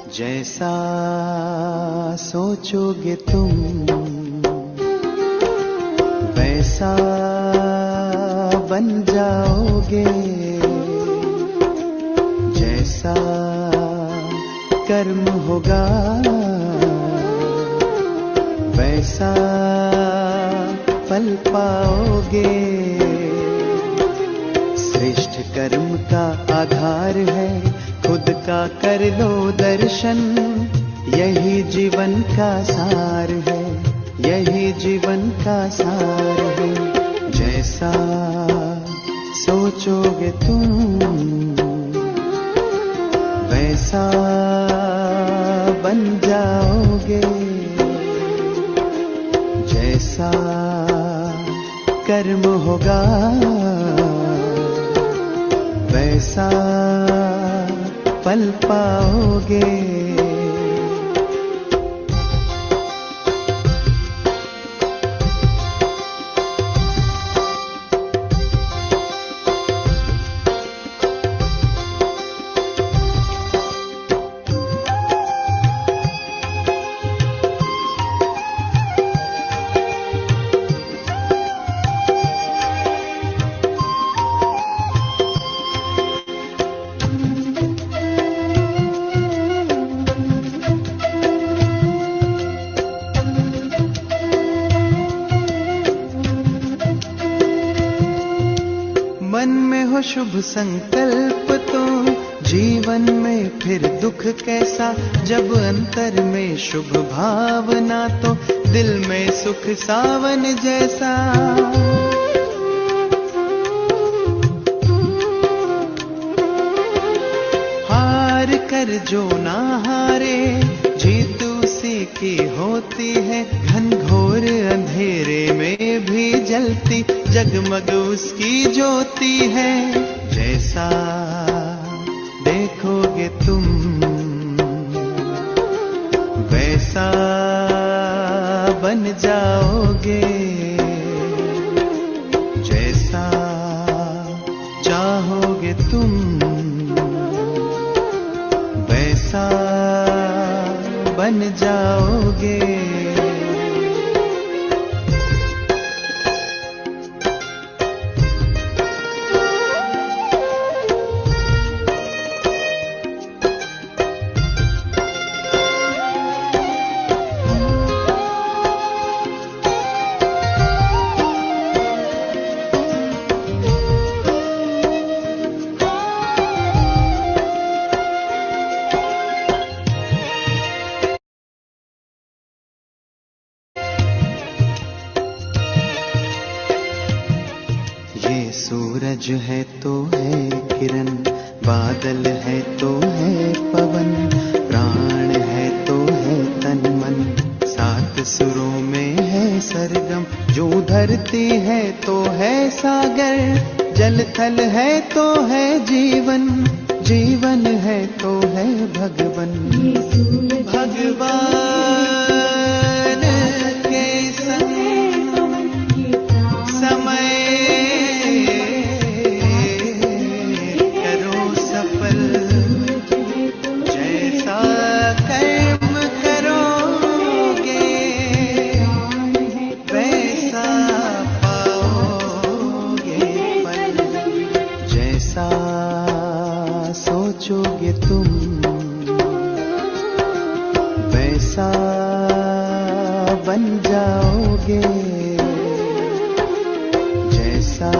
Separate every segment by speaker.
Speaker 1: जैसा सोचोगे तुम वैसा बन जाओगे, जैसा कर्म होगा वैसा फल पाओगे। श्रेष्ठ कर्म का आधार है खुद का कर लो दर्शन, यही जीवन का सार है, यही जीवन का सार है। जैसा सोचोगे तुम वैसा बन जाओगे, जैसा कर्म होगा वैसा फल पाओगे। मन में हो शुभ संकल्प तो जीवन में फिर दुख कैसा, जब अंतर में शुभ भावना तो दिल में सुख सावन जैसा। हार कर जो ना हारे जीत उसी की होती है, घनघोर अंधेरे में भी जलती जगमग उसकी ज्योति है। जैसा देखोगे तुम वैसा बन जाओगे, जैसा चाहोगे तुम वैसा बन जाओगे। ये सूरज है तो है किरण, बादल है तो है पवन, प्राण है तो है तन मन, सात सुरों में है सरगम। जो धरती है तो है सागर, जल थल है तो है जीवन, जीवन है तो है भगवन। भगवान के संग समय करो सफल, जैसा कर्म करोगे वैसा पाओगे फल। जैसा सोचोगे तुम वैसा बन जाओगे, जैसा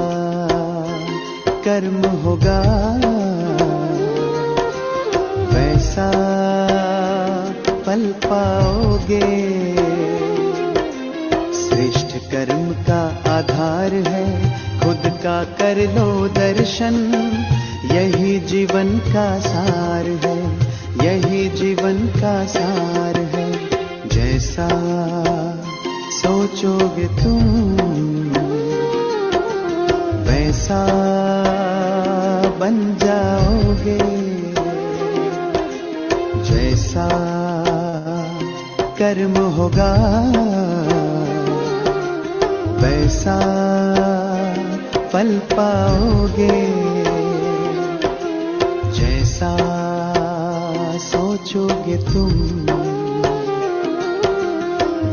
Speaker 1: कर्म होगा वैसा फल पाओगे। श्रेष्ठ कर्म का आधार है खुद का कर लो दर्शन, यही जीवन का सार है, यही जीवन का सार है। जैसा सोचोगे तुम वैसा बन जाओगे, जैसा कर्म होगा वैसा फल पाओगे। जैसा सोच सोचोगे तुम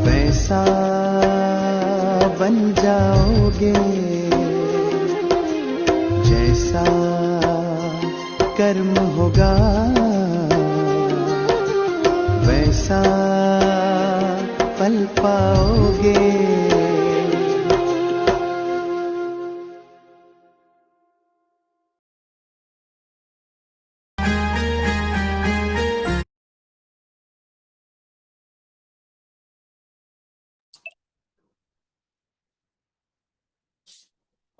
Speaker 1: वैसा बन जाओगे, जैसा कर्म होगा वैसा पल पाओगे।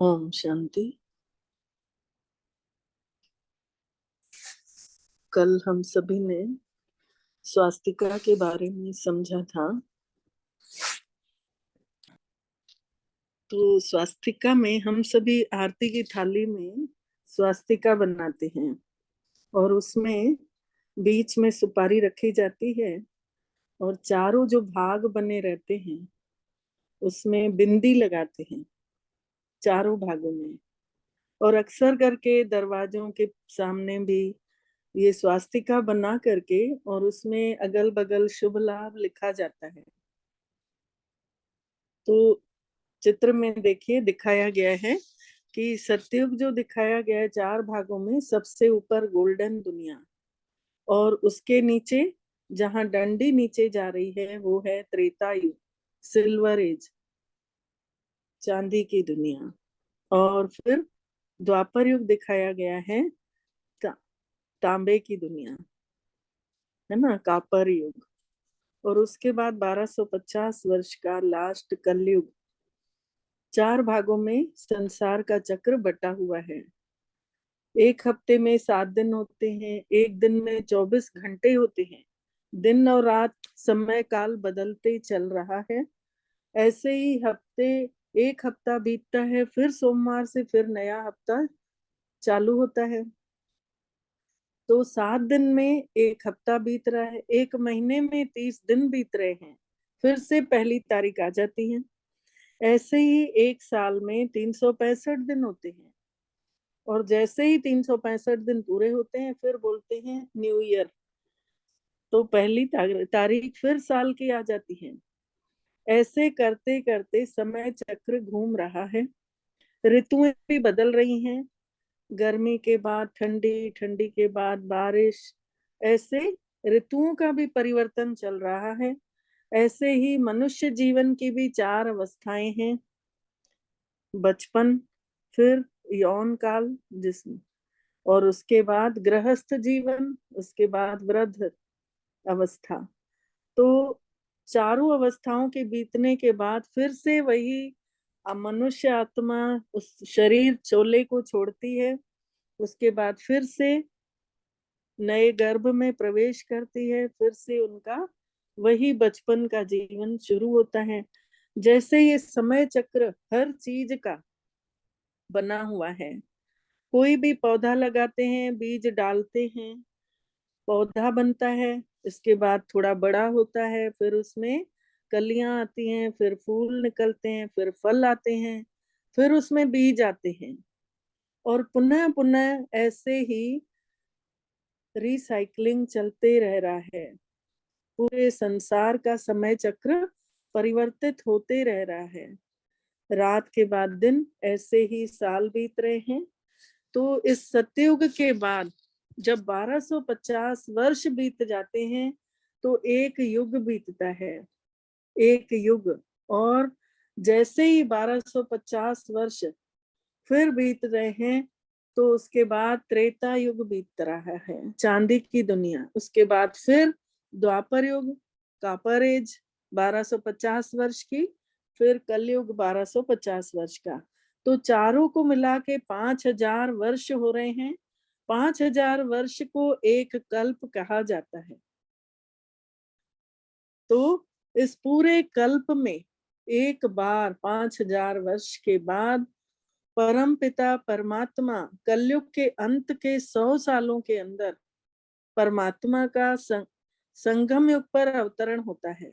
Speaker 2: ओम शांति। कल हम सभी ने स्वास्तिका के बारे में समझा था। तो स्वास्तिका में हम सभी आरती की थाली में स्वास्तिका बनाते हैं और उसमें बीच में सुपारी रखी जाती है और चारों जो भाग बने रहते हैं उसमें बिंदी लगाते हैं चारों भागों में। और अक्सर करके दरवाजों के सामने भी ये स्वास्तिका बना करके और उसमें अगल बगल शुभ लाभ लिखा जाता है। तो चित्र में देखिए दिखाया गया है कि सतयुग जो दिखाया गया है 4 भागों में, सबसे ऊपर गोल्डन दुनिया और उसके नीचे जहां डंडी नीचे जा रही है वो है त्रेता युग, सिल्वर एज, चांदी की दुनिया। और फिर द्वापर युग दिखाया गया है तांबे की दुनिया, है ना, कापर युग। और उसके बाद 1250 वर्ष का लास्ट कलयुग। 4 भागों में संसार का चक्र बटा हुआ है। एक हफ्ते में 7 दिन होते हैं, एक दिन में 24 घंटे होते हैं। दिन और रात समय काल बदलते चल रहा है। ऐसे ही एक हफ्ता बीतता है, फिर सोमवार से फिर नया हफ्ता चालू होता है। तो 7 दिन में एक हफ्ता बीत रहा है, एक महीने में 30 दिन बीत रहे हैं, फिर से पहली तारीख आ जाती है। ऐसे ही एक साल में 365 दिन होते हैं और जैसे ही 365 दिन पूरे होते हैं फिर बोलते हैं न्यू ईयर। तो पहली तारीख फिर साल की आ जाती है। ऐसे करते करते समय चक्र घूम रहा है। ऋतुएं भी बदल रही हैं, गर्मी के बाद ठंडी, ठंडी के बाद बारिश, ऐसे ऋतुओं का भी परिवर्तन चल रहा है। ऐसे ही मनुष्य जीवन की भी 4 अवस्थाएं हैं। बचपन, फिर यौन काल जिसमें, और उसके बाद गृहस्थ जीवन, उसके बाद वृद्ध अवस्था। तो चारों अवस्थाओं के बीतने के बाद फिर से वही मनुष्य आत्मा उस शरीर चोले को छोड़ती है। उसके बाद फिर से नए गर्भ में प्रवेश करती है, फिर से उनका वही बचपन का जीवन शुरू होता है। जैसे ये समय चक्र हर चीज का बना हुआ है। कोई भी पौधा लगाते हैं, बीज डालते हैं, पौधा बनता है, इसके बाद थोड़ा बड़ा होता है, फिर उसमें कलियां आती हैं, फिर फूल निकलते हैं, फिर फल आते हैं, फिर उसमें बीज आते हैं और पुनः पुनः ऐसे ही रिसाइकलिंग चलते रह रहा है। पूरे संसार का समय चक्र परिवर्तित होते रह रहा है। रात के बाद दिन, ऐसे ही साल बीत रहे हैं। तो इस सतयुग के बाद जब 1250 वर्ष बीत जाते हैं तो एक युग बीतता है, एक युग। और जैसे ही 1250 वर्ष फिर बीत रहे हैं तो उसके बाद त्रेता युग बीत रहा है, चांदी की दुनिया। उसके बाद फिर द्वापर युग, कापर एज 1250 वर्ष की, फिर कलयुग 1250 वर्ष का। तो चारों को मिला के 5000 वर्ष हो रहे हैं। 5000 वर्ष को एक कल्प कहा जाता है। तो इस पूरे कल्प में एक बार 5000 वर्ष के बाद परम पिता परमात्मा कलयुग के अंत के 100 सालों के अंदर परमात्मा का संगम युग पर अवतरण होता है।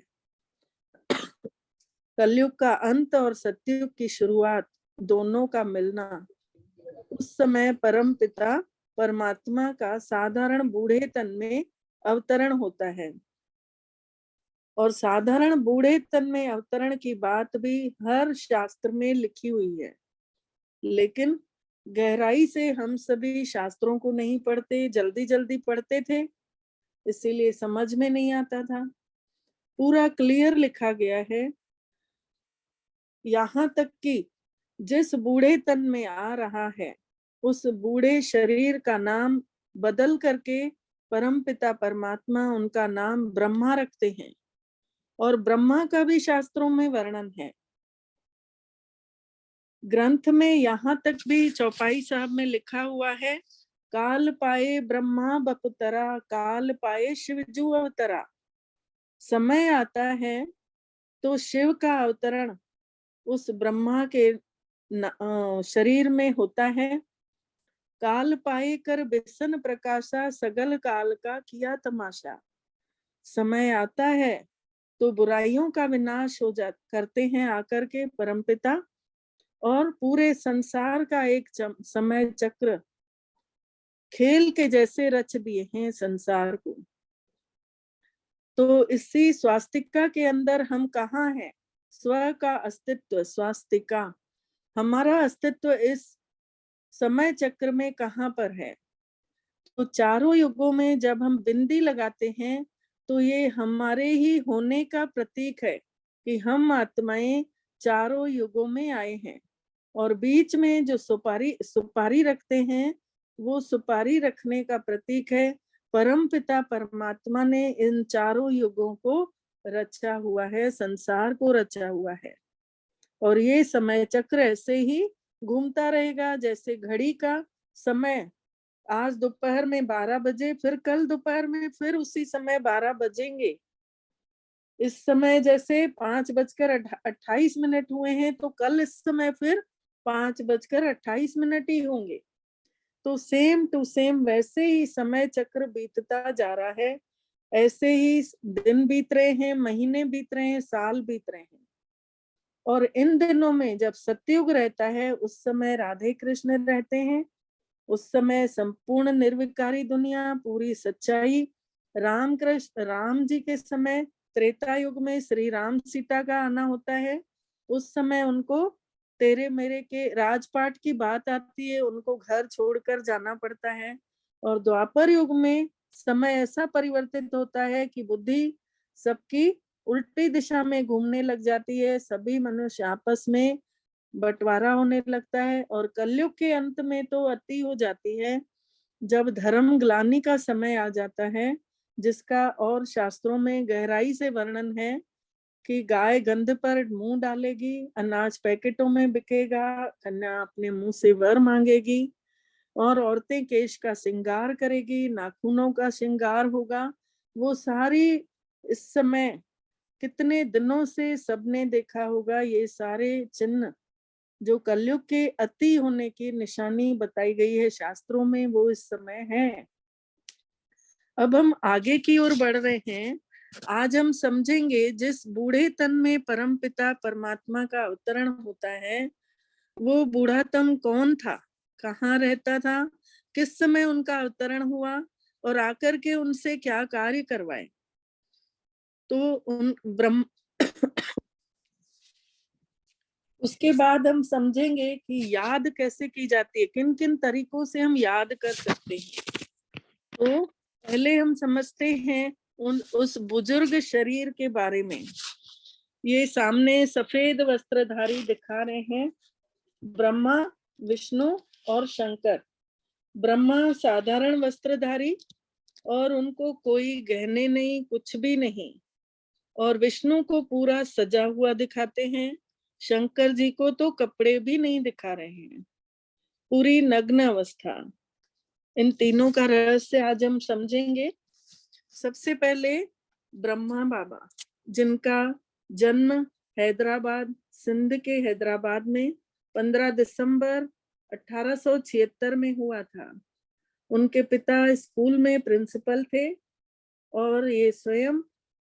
Speaker 2: कलयुग का अंत और सतयुग की शुरुआत, दोनों का मिलना। उस समय परम पिता परमात्मा का साधारण बूढ़े तन में अवतरण होता है। और साधारण बूढ़े तन में अवतरण की बात भी हर शास्त्र में लिखी हुई है, लेकिन गहराई से हम सभी शास्त्रों को नहीं पढ़ते, जल्दी जल्दी पढ़ते थे, इसीलिए समझ में नहीं आता था। पूरा क्लियर लिखा गया है, यहाँ तक कि जिस बूढ़े तन में आ रहा है उस बूढ़े शरीर का नाम बदल करके परमपिता परमात्मा उनका नाम ब्रह्मा रखते हैं, और ब्रह्मा का भी शास्त्रों में वर्णन है। ग्रंथ में यहाँ तक भी चौपाई साहब में लिखा हुआ है, काल पाए ब्रह्मा बपुतरा, काल पाए शिवजू अवतरा। समय आता है तो शिव का अवतरण उस ब्रह्मा के शरीर में होता है। काल पाए कर बिसन प्रकाशा, सगल काल का किया तमाशा। समय आता है तो बुराइयों का विनाश हो जा करते हैं आकर के परमपिता, और पूरे संसार का एक समय चक्र खेल के जैसे रच दिए हैं संसार को। तो इसी स्वास्तिका के अंदर हम कहाँ हैं? स्व का अस्तित्व, स्वास्तिका, हमारा अस्तित्व इस समय चक्र में कहाँ पर है? तो चारों युगों में जब हम बिंदी लगाते हैं तो ये हमारे ही होने का प्रतीक है कि हम आत्माएं चारों युगों में आए हैं। और बीच में जो सुपारी रखते हैं, वो सुपारी रखने का प्रतीक है परम पिता परमात्मा ने इन चारों युगों को रचा हुआ है, संसार को रचा हुआ है। और ये समय चक्र ऐसे ही घूमता रहेगा जैसे घड़ी का समय। आज दोपहर में 12 बजे, फिर कल दोपहर में फिर उसी समय 12 बजेंगे। इस समय जैसे 5:28 हुए हैं तो कल इस समय फिर 5:28 ही होंगे। तो सेम टू सेम वैसे ही समय चक्र बीतता जा रहा है। ऐसे ही दिन बीत रहे हैं, महीने बीत रहे हैं, साल बीत रहे हैं। और इन दिनों में जब सतयुग रहता है उस समय राधे कृष्ण रहते हैं, उस समय संपूर्ण निर्विकारी दुनिया, पूरी सच्चाई। राम जी के समय त्रेता युग में श्री राम सीता का आना होता है। उस समय उनको तेरे मेरे के राजपाट की बात आती है, उनको घर छोड़कर जाना पड़ता है। और द्वापर युग में समय ऐसा परिवर्तित होता है कि बुद्धि सबकी उल्टी दिशा में घूमने लग जाती है, सभी मनुष्य आपस में बंटवारा होने लगता है। और कलयुग के अंत में तो अति हो जाती है, जब धर्म ग्लानि का समय आ जाता है, जिसका और शास्त्रों में गहराई से वर्णन है कि गाय गंध पर मुंह डालेगी, अनाज पैकेटों में बिकेगा, कन्या अपने मुंह से वर मांगेगी, और औरतें केश का श्रृंगार करेगी, नाखूनों का श्रृंगार होगा। वो सारी इस समय कितने दिनों से सबने देखा होगा, ये सारे चिन्ह जो कलयुग के अति होने की निशानी बताई गई है शास्त्रों में, वो इस समय है। अब हम आगे की ओर बढ़ रहे हैं। आज हम समझेंगे जिस बूढ़े तन में परम पिता परमात्मा का अवतरण होता है, वो बूढ़ातम कौन था, कहाँ रहता था, किस समय उनका अवतरण हुआ, और आकर के उनसे क्या कार्य करवाए। तो उन ब्रह्म उसके बाद हम समझेंगे कि याद कैसे की जाती है, किन किन तरीकों से हम याद कर सकते हैं। तो पहले हम समझते हैं उस बुजुर्ग शरीर के बारे में। ये सामने सफेद वस्त्रधारी दिखा रहे हैं, ब्रह्मा, विष्णु और शंकर। ब्रह्मा साधारण वस्त्रधारी, और उनको कोई गहने नहीं, कुछ भी नहीं। और विष्णु को पूरा सजा हुआ दिखाते हैं, शंकर जी को तो कपड़े भी नहीं दिखा रहे हैं, पूरी नग्न अवस्था। इन तीनों का रहस्य आज हम समझेंगे। सबसे पहले ब्रह्मा बाबा, जिनका जन्म हैदराबाद, सिंध के हैदराबाद में 15 दिसंबर 1876 में हुआ था। उनके पिता स्कूल में प्रिंसिपल थे, और ये स्वयं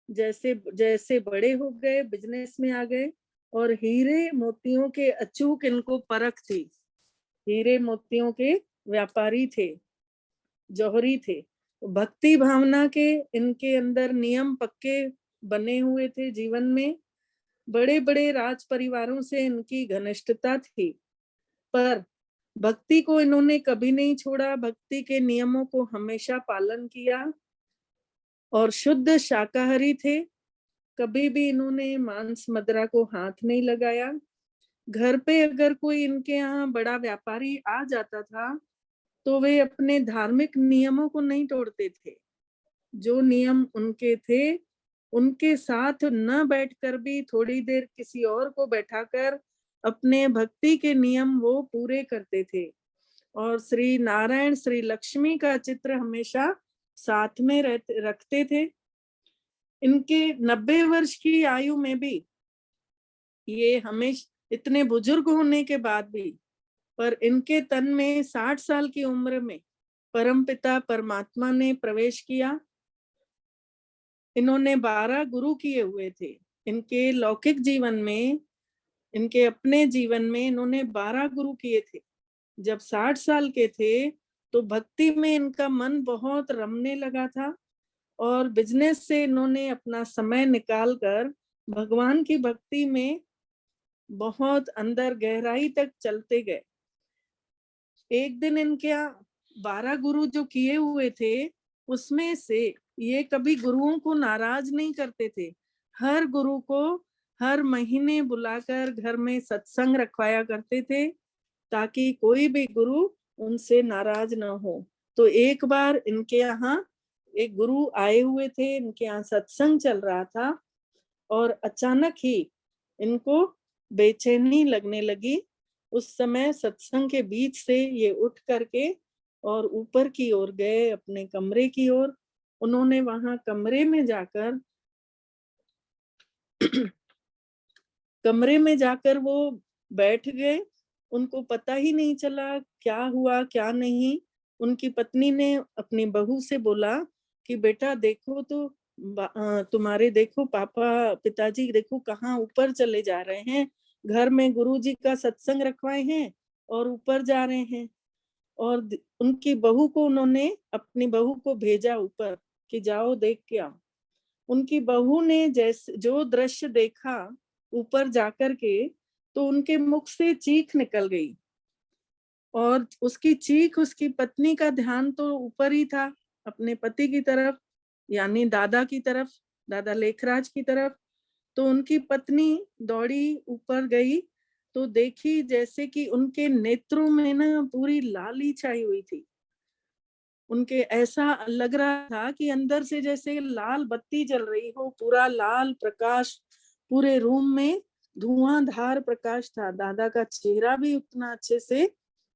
Speaker 2: जैसे जैसे बड़े हो गए बिजनेस में आ गए, और हीरे मोतियों के अचूक इनको परख थी। हीरे मोतियों के व्यापारी थे, जौहरी थे। भक्ति भावना के इनके अंदर नियम पक्के बने हुए थे जीवन में। बड़े बड़े राज परिवारों से इनकी घनिष्ठता थी, पर भक्ति को इन्होंने कभी नहीं छोड़ा। भक्ति के नियमों को हमेशा पालन किया और शुद्ध शाकाहारी थे। कभी भी इन्होंने मांस मदिरा को हाथ नहीं लगाया। घर पे अगर कोई इनके यहाँ बड़ा व्यापारी आ जाता था तो वे अपने धार्मिक नियमों को नहीं तोड़ते थे। जो नियम उनके थे, उनके साथ न बैठकर भी थोड़ी देर किसी और को बैठाकर अपने भक्ति के नियम वो पूरे करते थे। और श्री नारायण श्री लक्ष्मी का चित्र हमेशा साथ में रखते थे। इनके 90 वर्ष की आयु में भी, ये हमेशा इतने बुजुर्ग होने के बाद भी, पर इनके तन में 60 साल की उम्र में परमपिता परमात्मा ने प्रवेश किया। इन्होंने 12 गुरु किए हुए थे। इनके लौकिक जीवन में, इनके अपने जीवन में इन्होंने 12 गुरु किए थे। जब 60 साल के थे तो भक्ति में इनका मन बहुत रमने लगा था और बिजनेस से इन्होंने अपना समय निकाल कर भगवान की भक्ति में बहुत अंदर गहराई तक चलते गए। एक दिन इनके 12 गुरु जो किए हुए थे, उसमें से ये कभी गुरुओं को नाराज नहीं करते थे। हर गुरु को हर महीने बुलाकर घर में सत्संग रखवाया करते थे ताकि कोई भी गुरु उनसे नाराज ना हो। तो एक बार इनके यहाँ एक गुरु आए हुए थे, इनके यहाँ सत्संग चल रहा था और अचानक ही इनको बेचैनी लगने लगी। उस समय सत्संग के बीच से ये उठ करके और ऊपर की ओर गए, अपने कमरे की ओर। उन्होंने वहां कमरे में जाकर कमरे में जाकर वो बैठ गए। उनको पता ही नहीं चला क्या हुआ क्या नहीं। उनकी पत्नी ने अपनी बहू से बोला कि बेटा देखो तो तुम्हारे देखो पापा पिताजी देखो कहाँ ऊपर चले जा रहे हैं, घर में गुरुजी का सत्संग रखवाए हैं और ऊपर जा रहे हैं। और उनकी बहू को उन्होंने अपनी बहू को भेजा ऊपर कि जाओ देख के आओ। उनकी बहू ने जैसे जो दृश्य देखा ऊपर जाकर के, तो उनके मुख से चीख निकल गई और उसकी चीख, उसकी पत्नी का ध्यान तो ऊपर ही था अपने पति की तरफ, यानी दादा की तरफ, दादा लेखराज की तरफ। तो उनकी पत्नी दौड़ी ऊपर गई तो देखी जैसे कि उनके नेत्रों में ना पूरी लाली छाई हुई थी। उनके ऐसा लग रहा था कि अंदर से जैसे लाल बत्ती जल रही हो, पूरा लाल प्रकाश, पूरे रूम में धुआंधार प्रकाश था। दादा का चेहरा भी उतना अच्छे से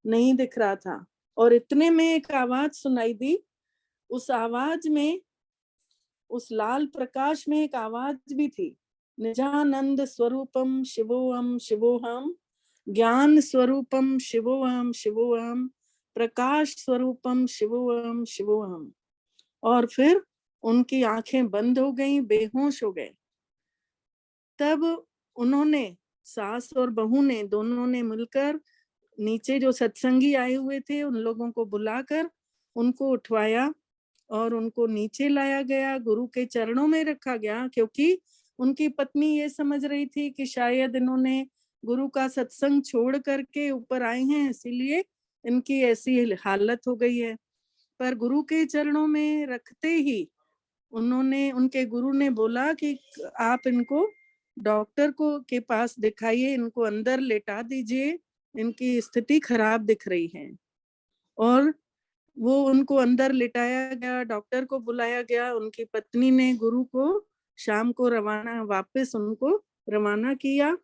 Speaker 2: नहीं दिख रहा था। और इतने में एक आवाज सुनाई दी। उस आवाज में, उस लाल प्रकाश में एक आवाज भी थी, निजानंद स्वरूपम शिवोहम शिवोहम, ज्ञान स्वरूपम शिवोहम शिवोहम, प्रकाश स्वरूपम शिवोहम शिवोहम। और फिर उनकी आंखें बंद हो गईं, बेहोश हो गए। तब उन्होंने, सास और बहू ने, दोनों ने मिलकर नीचे जो सत्संगी आए हुए थे उन लोगों को बुलाकर उनको उठवाया और उनको नीचे लाया गया, गुरु के चरणों में रखा गया। क्योंकि उनकी पत्नी ये समझ रही थी कि शायद इन्होंने गुरु का सत्संग छोड़ करके ऊपर आए हैं, इसीलिए इनकी ऐसी हालत हो गई है। पर गुरु के चरणों में रखते ही उन्होंने, उनके गुरु ने बोला कि आप इनको डॉक्टर को के पास दिखाइए, इनको अंदर लेटा दीजिए, इनकी स्थिति खराब दिख रही है। और वो उनको अंदर लिटाया गया, डॉक्टर को बुलाया गया। उनकी पत्नी ने गुरु को शाम को वापस उनको रवाना किया।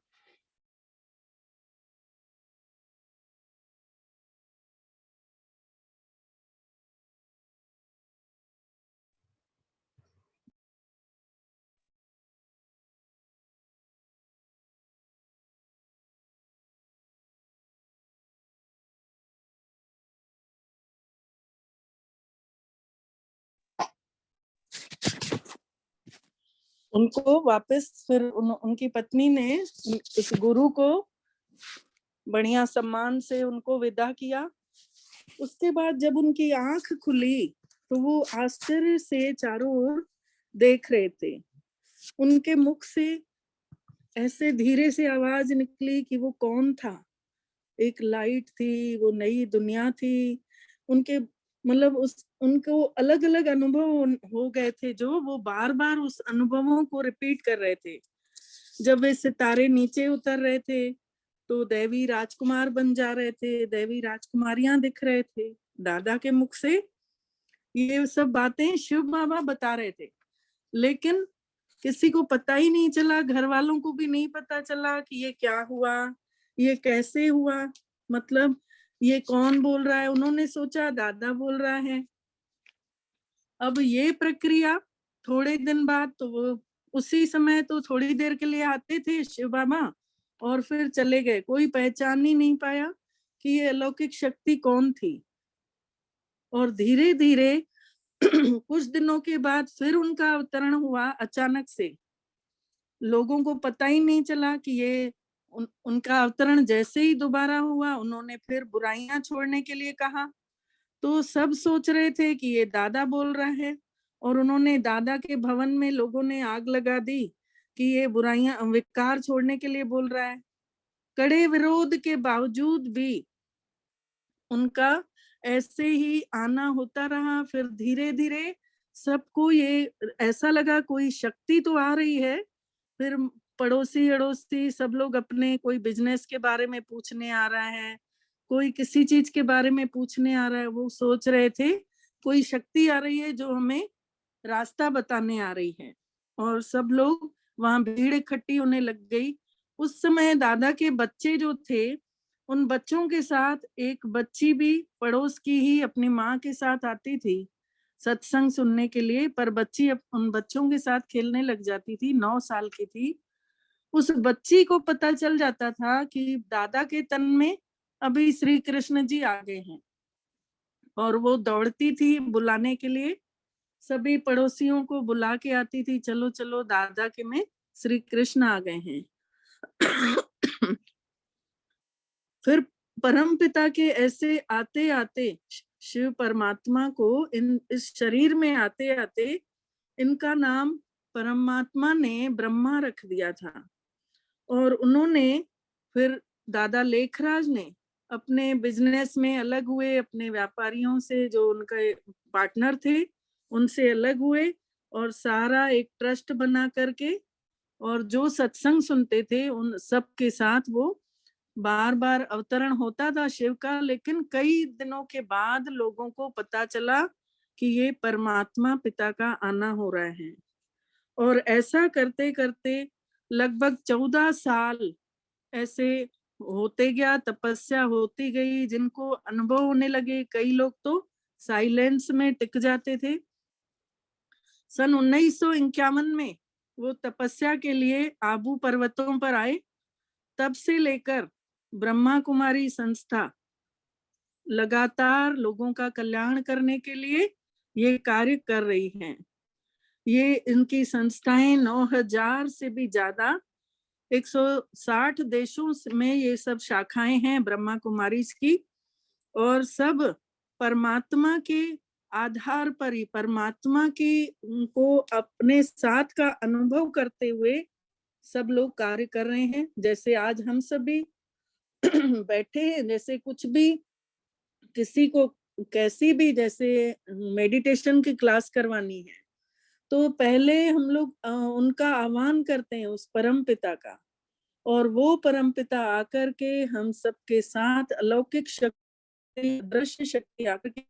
Speaker 2: उनको वापस फिर उनकी पत्नी ने इस गुरु को बढ़िया सम्मान से उनको विदा किया। उसके बाद जब उनकी आंख खुली तो वो आश्चर्य से चारों ओर देख रहे थे। उनके मुख से ऐसे धीरे से आवाज निकली कि वो कौन था। एक लाइट थी, वो नई दुनिया थी। उनके मतलब उस उनको अलग-अलग अनुभव हो गए थे, जो वो बार-बार उस अनुभवों को रिपीट कर रहे थे। जब वे सितारे नीचे उतर रहे थे, तो दैवी राजकुमार बन जा रहे थे, दैवी राजकुमारियां दिख रहे थे। दादा के मुख से ये सब बातें शिव बाबा बता रहे थे, लेकिन किसी को पता ही नहीं चला, घर वालों को भी नहीं पता चला कि ये क्या हुआ, ये कैसे हुआ, मतलब ये कौन बोल रहा है। उन्होंने सोचा दादा बोल रहा है। अब ये प्रक्रिया थोड़े दिन बाद तो वो उसी समय तो थोड़ी देर के लिए आते थे शिव बाबा और फिर चले गए। कोई पहचान ही नहीं पाया कि ये अलौकिक शक्ति कौन थी। और धीरे धीरे कुछ दिनों के बाद फिर उनका अवतरण हुआ अचानक से। लोगों को पता ही नहीं चला कि ये उनका अवतरण जैसे ही दोबारा हुआ, उन्होंने फिर बुराइयां छोड़ने के लिए कहा। तो सब सोच रहे थे कि ये दादा बोल रहा है, और उन्होंने दादा के भवन में लोगों ने आग लगा दी कि ये बुराइयां विकार छोड़ने के लिए बोल रहा है। कड़े विरोध के बावजूद भी उनका ऐसे ही आना होता रहा। फिर धीरे धीरे सबको ये ऐसा लगा कोई शक्ति तो आ रही है। फिर पड़ोसी अड़ोसी सब लोग अपने, कोई बिजनेस के बारे में पूछने आ रहा है, कोई किसी चीज के बारे में पूछने आ रहा है। वो सोच रहे थे कोई शक्ति आ रही है जो हमें रास्ता बताने आ रही है। और सब लोग वहां भीड़ इकट्ठी होने लग गई। उस समय दादा के बच्चे जो थे, उन बच्चों के साथ एक बच्ची भी पड़ोस की ही अपनी माँ के साथ आती थी सत्संग सुनने के लिए, पर बच्ची उन बच्चों के साथ खेलने लग जाती थी। 9 साल की थी। उस बच्ची को पता चल जाता था कि दादा के तन में अभी श्री कृष्ण जी आ गए हैं, और वो दौड़ती थी बुलाने के लिए। सभी पड़ोसियों को बुला के आती थी, चलो चलो दादा के में श्री कृष्ण आ गए हैं। फिर परम पिता के ऐसे आते आते, शिव परमात्मा को इस शरीर में आते आते इनका नाम परमात्मा ने ब्रह्मा रख दिया था। और उन्होंने फिर दादा लेखराज ने अपने बिजनेस में अलग हुए, अपने व्यापारियों से जो उनके पार्टनर थे उनसे अलग हुए, और सारा एक ट्रस्ट बना करके, और जो सत्संग सुनते थे उन सब के साथ वो बार बार अवतरण होता था शिव का। लेकिन कई दिनों के बाद लोगों को पता चला कि ये परमात्मा पिता का आना हो रहा है। और ऐसा करते करते लगभग 14 साल ऐसे होते गया, तपस्या होती गई। जिनको अनुभव होने लगे, कई लोग तो साइलेंस में टिक जाते थे। सन 1951 में वो तपस्या के लिए आबू पर्वतों पर आए। तब से लेकर ब्रह्मा कुमारी संस्था लगातार लोगों का कल्याण करने के लिए ये कार्य कर रही हैं। ये इनकी संस्थाएं 9,000 से भी ज्यादा 160 देशों में ये सब शाखाएं हैं ब्रह्मा कुमारीज की। और सब परमात्मा के आधार पर ही, परमात्मा की उनको अपने साथ का अनुभव करते हुए सब लोग कार्य कर रहे हैं। जैसे आज हम सभी बैठे हैं, जैसे कुछ भी किसी को कैसी भी जैसे मेडिटेशन की क्लास करवानी है, तो पहले हम लोग उनका आह्वान करते हैं उस परम पिता का, और वो परम पिता आकर के हम सबके साथ अलौकिक शक्ति, दृश्य शक्ति आकर के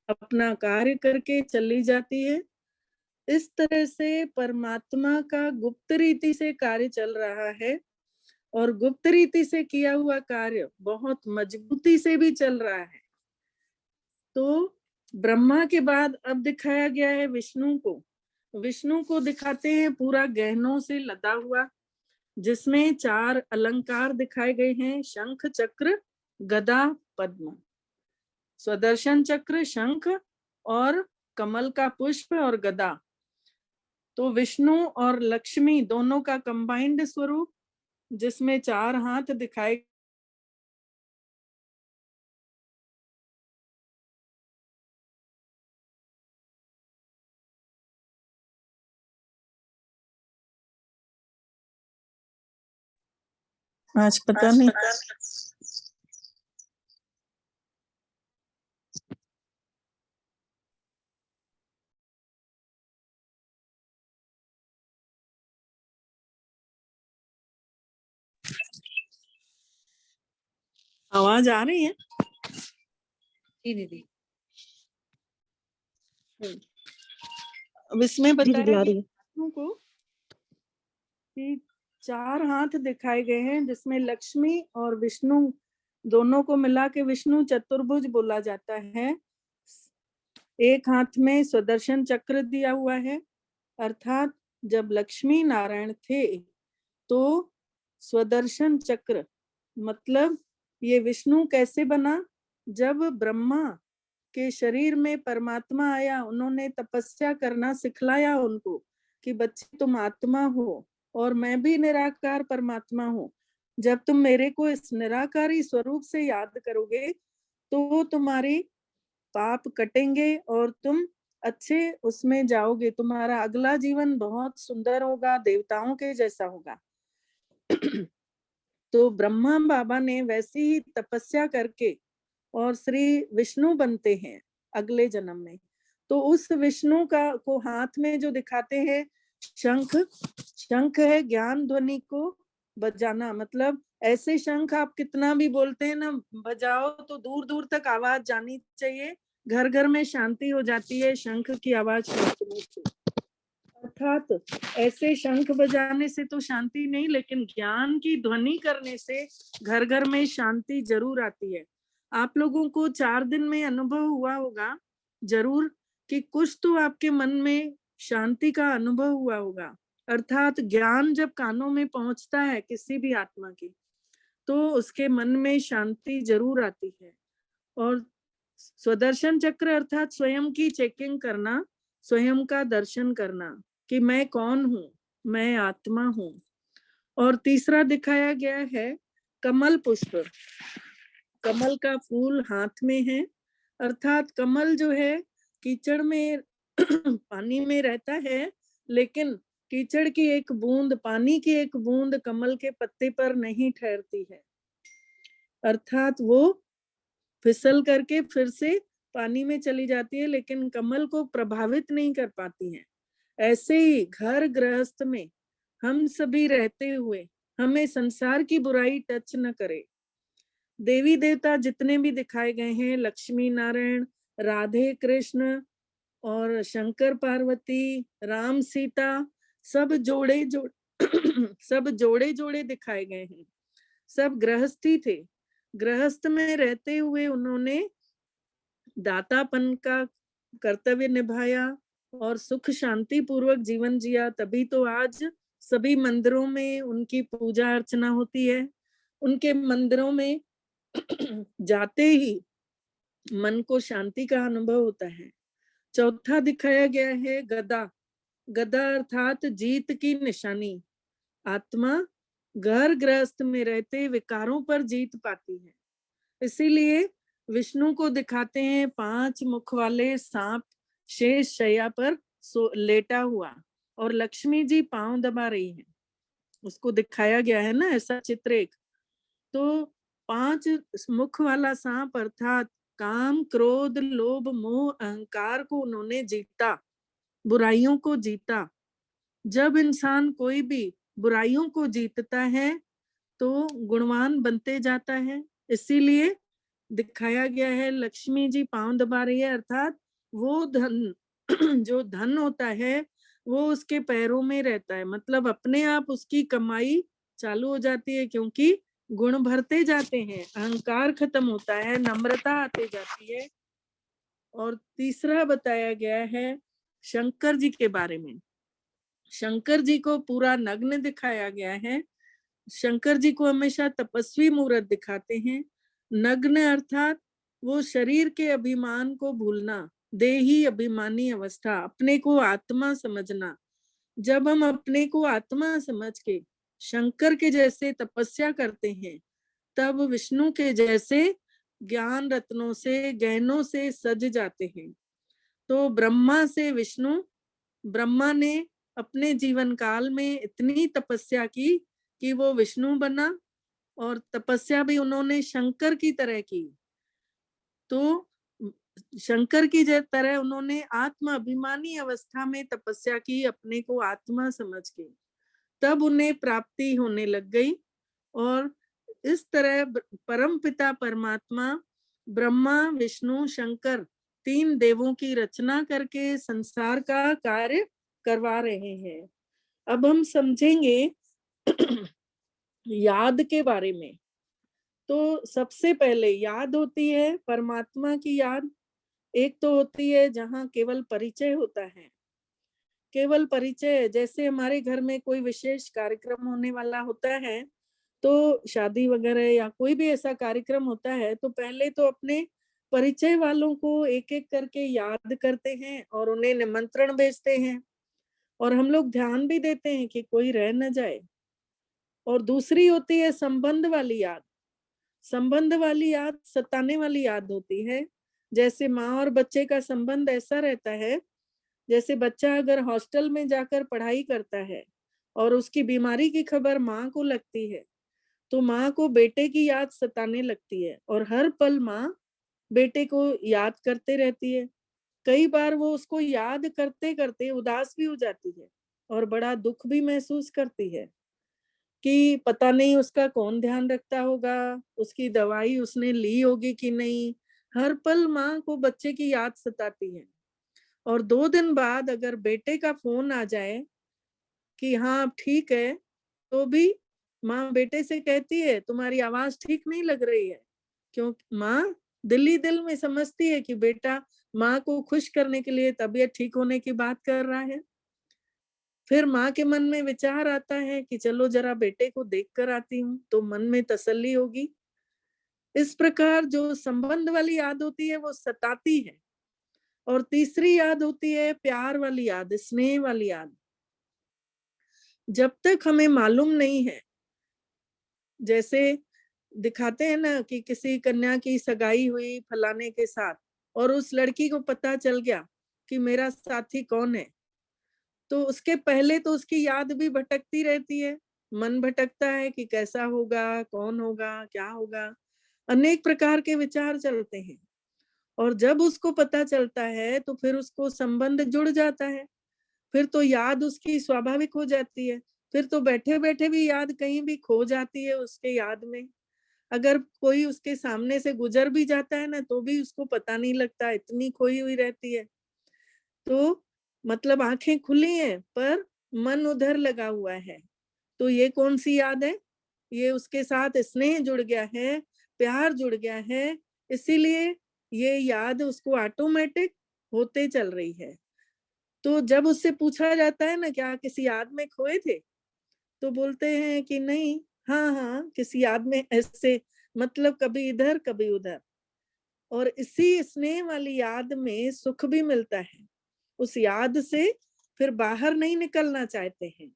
Speaker 2: अपना कार्य करके चली जाती है। इस तरह से परमात्मा का गुप्त रीति से कार्य चल रहा है, और गुप्त रीति से किया हुआ कार्य बहुत मजबूती से भी चल रहा है। तो ब्रह्मा के बाद अब दिखाया गया है विष्णु को। विष्णु को दिखाते हैं पूरा गहनों से लदा हुआ, जिसमें 4 अलंकार दिखाए गए हैं, शंख चक्र गदा पद्म। स्वदर्शन चक्र, शंख और कमल का पुष्प और गदा। तो विष्णु और लक्ष्मी दोनों का कंबाइंड स्वरूप, जिसमें 4 हाथ दिखाए आज पता नहीं। आवाज आ रही है?
Speaker 3: जी दीदी।
Speaker 2: अब इसमें बताया
Speaker 3: बुला रही है।
Speaker 2: को कि 4 हाथ दिखाए गए हैं, जिसमें लक्ष्मी और विष्णु दोनों को मिला के विष्णु चतुर्भुज बोला जाता है। एक हाथ में सुदर्शन चक्र दिया हुआ है, अर्थात जब लक्ष्मी नारायण थे तो स्वदर्शन चक्र मतलब ये विष्णु कैसे बना? जब ब्रह्मा के शरीर में परमात्मा आया, उन्होंने तपस्या करना सिखलाया उनको कि बच्चे तुम आत्मा हो और मैं भी निराकार परमात्मा हूँ। जब तुम मेरे को इस निराकारी स्वरूप से याद करोगे तो तुम्हारी पाप कटेंगे और तुम अच्छे उसमें जाओगे, तुम्हारा अगला जीवन बहुत सुंदर होगा, देवताओं के जैसा होगा। तो ब्रह्मा बाबा ने वैसी ही तपस्या करके और श्री विष्णु बनते हैं अगले जन्म में। तो उस विष्णु का को हाथ में जो दिखाते हैं शंख, शंख है ज्ञान ध्वनि को बजाना, मतलब ऐसे शंख आप कितना भी बोलते हैं ना, बजाओ तो दूर दूर तक आवाज जानी चाहिए, घर घर में शांति हो जाती है शंख की आवाज सुनने से। अर्थात ऐसे शंख बजाने से तो शांति नहीं, लेकिन ज्ञान की ध्वनि करने से घर घर में शांति जरूर आती है। आप लोगों को 4 दिन में अनुभव हुआ होगा जरूर कि कुछ तो आपके मन में शांति का अनुभव हुआ होगा। अर्थात ज्ञान जब कानों में पहुंचता है किसी भी आत्मा की, तो उसके मन में शांति जरूर आती है। और स्वदर्शन चक्र अर्थात स्वयं की चेकिंग करना, स्वयं का दर्शन करना कि मैं कौन हूँ, मैं आत्मा हूँ। और तीसरा दिखाया गया है कमल पुष्प, कमल का फूल हाथ में है। अर्थात कमल जो है कीचड़ में पानी में रहता है, लेकिन कीचड़ की एक बूंद, पानी की एक बूंद कमल के पत्ते पर नहीं ठहरती है, अर्थात वो फिसल करके फिर से पानी में चली जाती है, लेकिन कमल को प्रभावित नहीं कर पाती है। ऐसे ही घर गृहस्थ में हम सभी रहते हुए हमें संसार की बुराई टच न करे। देवी देवता जितने भी दिखाए गए हैं, लक्ष्मी नारायण, राधे कृष्ण और शंकर पार्वती, राम सीता, सब जोड़े सब जोड़े जोड़े दिखाए गए हैं। सब गृहस्थी थे, गृहस्थ में रहते हुए उन्होंने दातापन का कर्तव्य निभाया और सुख शांति पूर्वक जीवन जिया। तभी तो आज सभी मंदिरों में उनकी पूजा अर्चना होती है। उनके मंदिरों में जाते ही मन को शांति का अनुभव होता है। चौथा दिखाया गया है गदा, गदा अर्थात जीत की निशानी। आत्मा घर गृहस्थ में रहते विकारों पर जीत पाती है, इसीलिए विष्णु को दिखाते हैं 5 मुख वाले सांप शेष शैया पर लेटा हुआ, और लक्ष्मी जी पांव दबा रही है, उसको दिखाया गया है ना ऐसा चित्र एक। तो 5 मुख वाला सांप अर्थात काम क्रोध लोभ मोह अहंकार को उन्होंने जीता, बुराइयों को जीता। जब इंसान कोई भी बुराइयों को जीतता है तो गुणवान बनते जाता है, इसीलिए दिखाया गया है लक्ष्मी जी पांव दबा रही है, अर्थात वो धन जो धन होता है वो उसके पैरों में रहता है, मतलब अपने आप उसकी कमाई चालू हो जाती है, क्योंकि गुण भरते जाते हैं, अहंकार खत्म होता है, नम्रता आते जाती है। और तीसरा बताया गया है शंकर जी के बारे में। शंकर जी को पूरा नग्न दिखाया गया है। शंकर जी को हमेशा तपस्वी मूर्त दिखाते हैं। नग्न अर्थात वो शरीर के अभिमान को भूलना, देही अभिमानी अवस्था, अपने को आत्मा समझना। जब हम अपने को आत्मा समझ के शंकर के जैसे तपस्या करते हैं, तब विष्णु के जैसे ज्ञान रत्नों से गहनों से सज जाते हैं। तो ब्रह्मा से विष्णु, ब्रह्मा ने अपने जीवन काल में इतनी तपस्या की कि वो विष्णु बना, और तपस्या भी उन्होंने शंकर की तरह की। तो शंकर की तरह उन्होंने आत्म अभिमानी अवस्था में तपस्या की, अपने को आत्मा समझ के, तब उन्हें प्राप्ति होने लग गई। और इस तरह परम पिता परमात्मा ब्रह्मा विष्णु शंकर 3 देवों की रचना करके संसार का कार्य करवा रहे हैं। अब हम समझेंगे याद के बारे में। तो सबसे पहले याद होती है परमात्मा की याद। एक तो होती है जहाँ केवल परिचय होता है, केवल परिचय। जैसे हमारे घर में कोई विशेष कार्यक्रम होने वाला होता है, तो शादी वगैरह या कोई भी ऐसा कार्यक्रम होता है, तो पहले तो अपने परिचय वालों को एक एक करके याद करते हैं और उन्हें निमंत्रण भेजते हैं, और हम लोग ध्यान भी देते हैं कि कोई रह न जाए। और दूसरी होती है संबंध वाली याद। संबंध वाली याद सताने वाली याद होती है। जैसे माँ और बच्चे का संबंध ऐसा रहता है, जैसे बच्चा अगर हॉस्टल में जाकर पढ़ाई करता है और उसकी बीमारी की खबर माँ को लगती है, तो माँ को बेटे की याद सताने लगती है और हर पल माँ बेटे को याद करते रहती है। कई बार वो उसको याद करते करते उदास भी हो जाती है और बड़ा दुख भी महसूस करती है कि पता नहीं उसका कौन ध्यान रखता होगा, उसकी दवाई उसने ली होगी कि नहीं। हर पल माँ को बच्चे की याद सताती है। और 2 दिन बाद अगर बेटे का फोन आ जाए कि हाँ अब ठीक है, तो भी माँ बेटे से कहती है तुम्हारी आवाज ठीक नहीं लग रही है। क्यों? माँ दिल ही दिल में समझती है कि बेटा माँ को खुश करने के लिए तबीयत ठीक होने की बात कर रहा है। फिर माँ के मन में विचार आता है कि चलो जरा बेटे को देख कर आती हूँ, तो मन में तसल्ली होगी। इस प्रकार जो संबंध वाली याद होती है वो सताती है। और तीसरी याद होती है प्यार वाली याद, स्नेह वाली याद। जब तक हमें मालूम नहीं है, जैसे दिखाते हैं ना कि किसी कन्या की सगाई हुई फलाने के साथ और उस लड़की को पता चल गया कि मेरा साथी कौन है, तो उसके पहले तो उसकी याद भी भटकती रहती है। मन भटकता है कि कैसा होगा, कौन होगा, क्या होगा, अनेक प्रकार के विचार चलते हैं। और जब उसको पता चलता है तो फिर उसको संबंध जुड़ जाता है, फिर तो याद उसकी स्वाभाविक हो जाती है। फिर तो बैठे बैठे भी याद कहीं भी खो जाती है उसके याद में। अगर कोई उसके सामने से गुजर भी जाता है ना, तो भी उसको पता नहीं लगता, इतनी खोई हुई रहती है। तो मतलब आंखें खुली हैं पर मन उधर लगा हुआ है। तो ये कौन सी याद है? ये उसके साथ स्नेह जुड़ गया है, प्यार जुड़ गया है, इसीलिए ये याद उसको ऑटोमेटिक होते चल रही है। तो जब उससे पूछा जाता है ना क्या किसी याद में खोए थे, तो बोलते हैं कि नहीं, हाँ हाँ किसी याद में ऐसे, मतलब कभी इधर कभी उधर। और इसी स्नेह वाली याद में सुख भी मिलता है। उस याद से फिर बाहर नहीं निकलना चाहते हैं।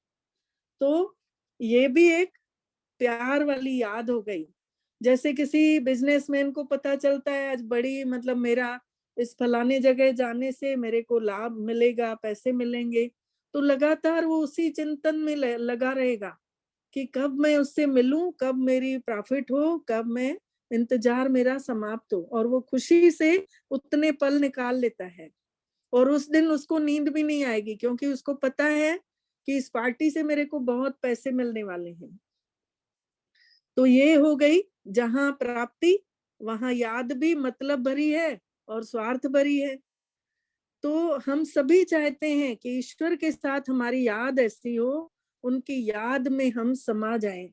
Speaker 2: तो ये भी एक प्यार वाली याद हो गई। जैसे किसी बिजनेसमैन को पता चलता है आज बड़ी, मतलब मेरा इस फलाने जगह जाने से मेरे को लाभ मिलेगा, पैसे मिलेंगे, तो लगातार वो उसी चिंतन में लगा रहेगा कि कब मैं उससे मिलूं, कब मेरी प्रॉफिट हो, कब मैं इंतजार मेरा समाप्त हो। और वो खुशी से उतने पल निकाल लेता है और उस दिन उसको नींद भी नहीं आएगी, क्योंकि उसको पता है कि इस पार्टी से मेरे को बहुत पैसे मिलने वाले हैं। तो ये हो गई जहां प्राप्ति, वहां याद भी मतलब भरी है और स्वार्थ भरी है। तो हम सभी चाहते हैं कि ईश्वर के साथ हमारी याद ऐसी हो, उनकी याद में हम समा जाएं,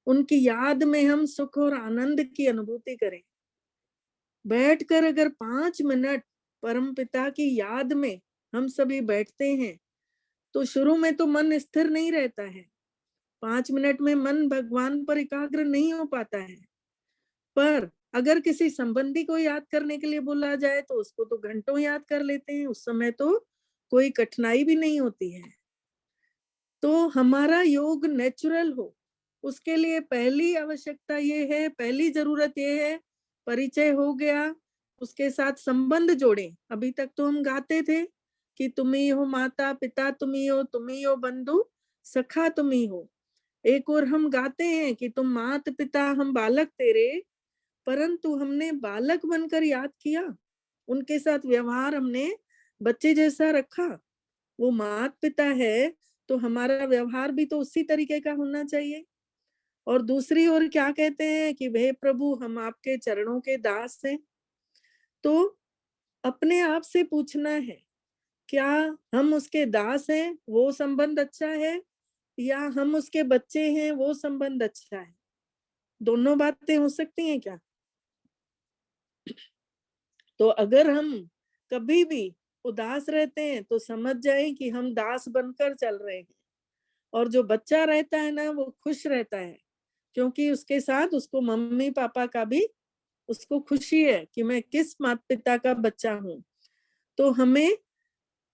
Speaker 2: उनकी याद में हम सुख और आनंद की अनुभूति करें। बैठकर अगर 5 मिनट परम पिता की याद में हम सभी बैठते हैं, तो शुरू में तो मन स्थिर नहीं रहता है। 5 मिनट में मन भगवान पर एकाग्र नहीं हो पाता है। पर अगर किसी संबंधी को याद करने के लिए बोला जाए तो उसको तो घंटों याद कर लेते हैं, उस समय तो कोई कठिनाई भी नहीं होती है। तो हमारा योग नेचुरल हो, उसके लिए पहली आवश्यकता ये है, पहली जरूरत ये है, परिचय हो गया, उसके साथ संबंध जोड़े। अभी तक तो हम गाते थे कि तुम ही हो माता पिता, तुम ही हो बंधु, सखा तुम ही हो। एक और हम गाते हैं कि तुम मात पिता हम बालक तेरे, परंतु हमने बालक बनकर याद किया, उनके साथ व्यवहार हमने बच्चे जैसा रखा। वो मात पिता है तो हमारा व्यवहार भी तो उसी तरीके का होना चाहिए। और दूसरी ओर क्या कहते हैं कि हे प्रभु हम आपके चरणों के दास हैं। तो अपने आप से पूछना है, क्या हम उसके दास हैं वो संबंध अच्छा है, या हम उसके बच्चे हैं वो संबंध अच्छा है? दोनों बातें हो सकती हैं क्या? तो अगर हम कभी भी उदास रहते हैं तो समझ जाए कि हम दास बनकर चल रहे हैं। और जो बच्चा रहता है ना वो खुश रहता है, क्योंकि उसके साथ उसको मम्मी पापा का भी उसको खुशी है कि मैं किस माता पिता का बच्चा हूँ। तो हमें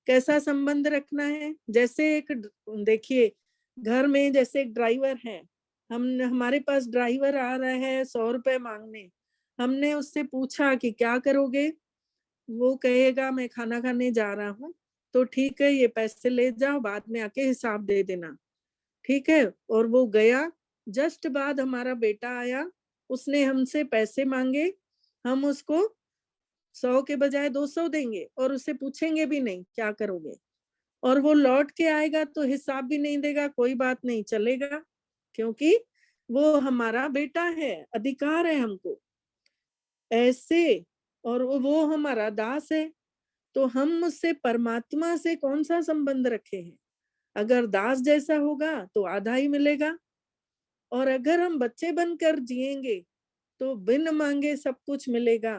Speaker 2: कैसा संबंध रखना है? जैसे एक देखिए, घर में जैसे एक ड्राइवर है, हम हमारे पास ड्राइवर आ रहा है 100 रुपए मांगने, हमने उससे पूछा कि क्या करोगे, वो कहेगा मैं खाना खाने जा रहा हूँ, तो ठीक है ये पैसे ले जाओ, बाद में आके हिसाब दे देना, ठीक है। और वो गया, जस्ट बाद हमारा बेटा आया, उसने हमसे पैसे मांगे, हम उसको 100 के बजाय 200 देंगे और उससे पूछेंगे भी नहीं क्या करोगे। और वो लौट के आएगा तो हिसाब भी नहीं देगा, कोई बात नहीं चलेगा, क्योंकि वो हमारा बेटा है, अधिकार है हमको ऐसे। और वो हमारा दास है। तो हम उससे परमात्मा से कौन सा संबंध रखे हैं? अगर दास जैसा होगा तो आधा ही मिलेगा, और अगर हम बच्चे बनकर जिएंगे तो बिन मांगे सब कुछ मिलेगा।